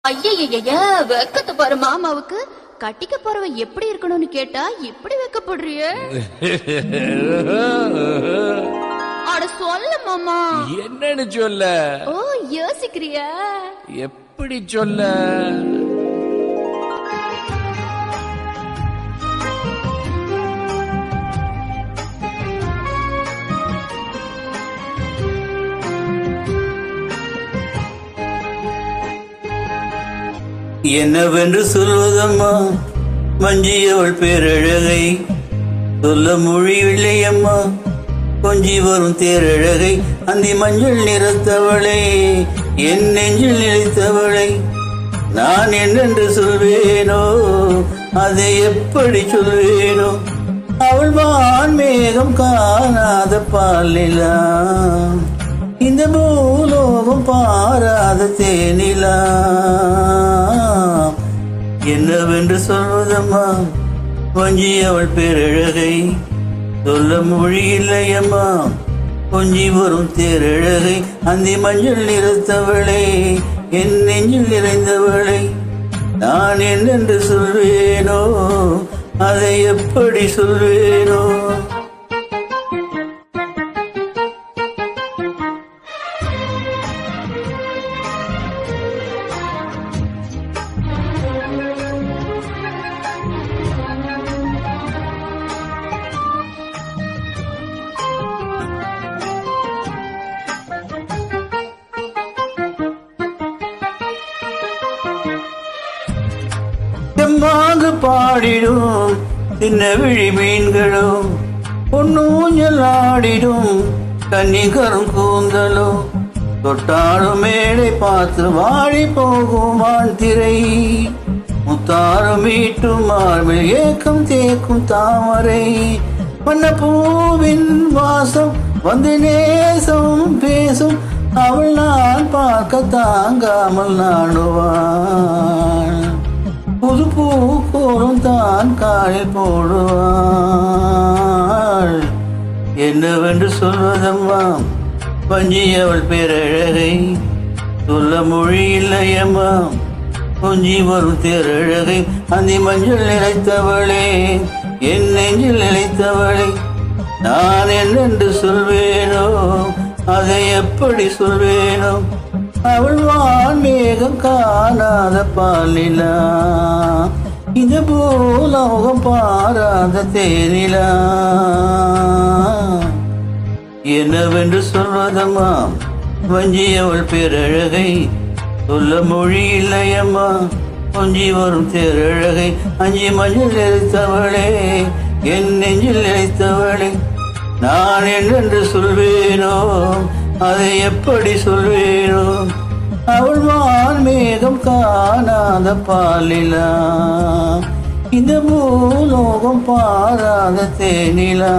ஐயய்ய வெக்கத்தை பாரு மாமாவுக்கு. கட்டிக்க போறவன் எப்படி இருக்கணும்னு கேட்டா இப்படி வெக்கப்படுறிய? அட சொல்ல மாமா. என்னன்னு சொல்ல? ஓ யோசிக்கிறியா? எப்படி சொல்ல? என்னவென்று சொல்வதம்மா மஞ்சியவள் பேரழகை, சொல்ல மொழியில்லையம்மா கொஞ்சி வரும் தேரழகை. அந்த மஞ்சள் நிறத்தவளை, என் நெஞ்சில் நிலைத்தவளை நான் என்னென்று சொல்வேனோ, அதை எப்படி சொல்வேனோ. அவள் வான் மேகம் காணாத பாலிலா, இந்த பூலோகம் பாராத தேனிலா. என்னவென்று சொல்வதம்மா கொஞ்சி அவள் பேரழகை, சொல்ல மொழி இல்லையம்மா கொஞ்சி வரும் தேரழகை. அந்த மஞ்சள் நிறத்தவளை, என் நெஞ்சில் நிறைந்தவளை நான் என்னென்று சொல்வேனோ, அதை எப்படி சொல்வேனோ. செம்மாங்கு பாடிடும் சின்ன விழி மீன்களோ, பொன்னூஞ்சல் ஆடிடும் கன்னிகரும் கூந்தலோ, தொட்டாடும் மேடை பார்த்து வாழி போகும் வான் திரை, முத்தாரம் மீட்டும் மார்பில் ஏக்கம் தேக்கும் தாமரை. வண்ண பூவின் வாசம் வந்து நேசம் பேசும், அவள் நான் பார்க்க தாங்காமல் நாடுவாள். புது பூக்கோளும் தான் காலில் போடுவாள். என்னவென்று சொல்வதம்மா பஞ்சி அவள் பேரழகை, சொல்ல மொழி இல்லையம்மா கொஞ்சி வரும் தேரழகை. அந்த மஞ்சள் நிலைத்தவளே, என் நெஞ்சில் நிலைத்தவளை நான் என்னென்று சொல்வேனோ, அதை எப்படி சொல்வேனோ. அவள் வான் மேகம் காணாத பாலிலா, இந்த பூலோகம் பாராத தேனிலா. என்னவென்று சொல்வதம்மா வஞ்சி அவள் பேரழகை, சொல்ல மொழி இல்லையம்மா கொஞ்சி வரும் தேரழகை. அஞ்சி மஞ்சள் நிலைத்தவளே, என் நெஞ்சில் நிலைத்தவளை நான் என்னென்று சொல்வேனோ, அதை எப்படி சொல்வேனோ. அவள் வான் மேகம் காணாத பாலிலா, இந்த பூலோகம் பாராத தேனிலா.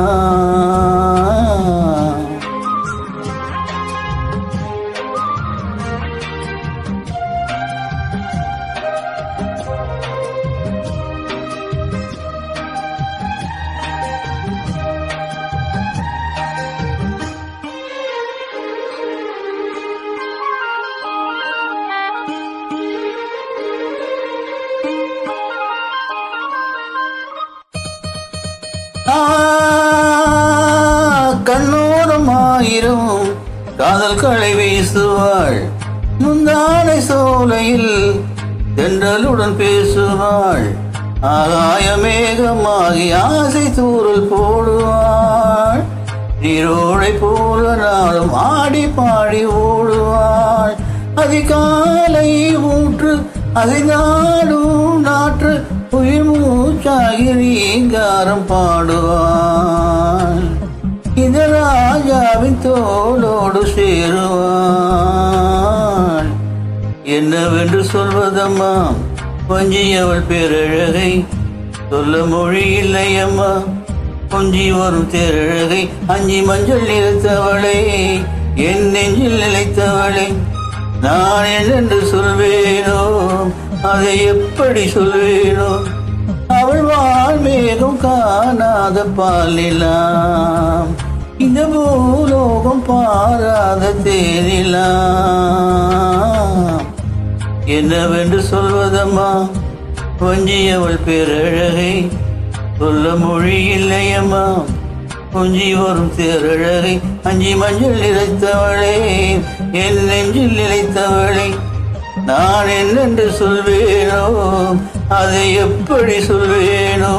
கண்ணோரம் ஆயிரம் காதல் களை வீசுவாள், முந்தானை சோலையில் தென்றலுடன் பேசுவாள். ஆகாய மேகமாகி ஆசை தூரல் போடுவாள், நீரோடை போல நாளும் ஆடி பாடி ஓடுவாள். அதிகாலை ஊற்று அதை நாடும் நாற்று, உயிர் மூச்சாகி ரீங்காரம் பாடுவாள். இந்த ராஜாவின் தோளோடு சேருவாள். என்னவென்று சொல்வதம்மா கொஞ்சி அவள் பேரழகை, சொல்ல மொழி இல்லையம்மா கொஞ்சி வரும் தேரழகை. அஞ்சி மஞ்சள் நிலைத்தவளை, என் நெஞ்சில் நிலைத்தவளை நான் என்னென்று சொல்வேனோ, அதை எப்படி சொல்வேனோ. அவள் வான் மேகம் காணாத பாலிலா, இந்த பூலோகம் பாராத தேனிலா. என்னவென்று சொல்வதம்மா கொஞ்சியவள் பேரழகை சொல்ல மொழி இல்லையம்மா கொஞ்சி வரும் தேரழகை அஞ்சி மஞ்சள் இழைத்தவளே என் நெஞ்சில் இழைத்தவளை நான் என்னென்று சொல்வேனோ அதை எப்படி சொல்வேனோ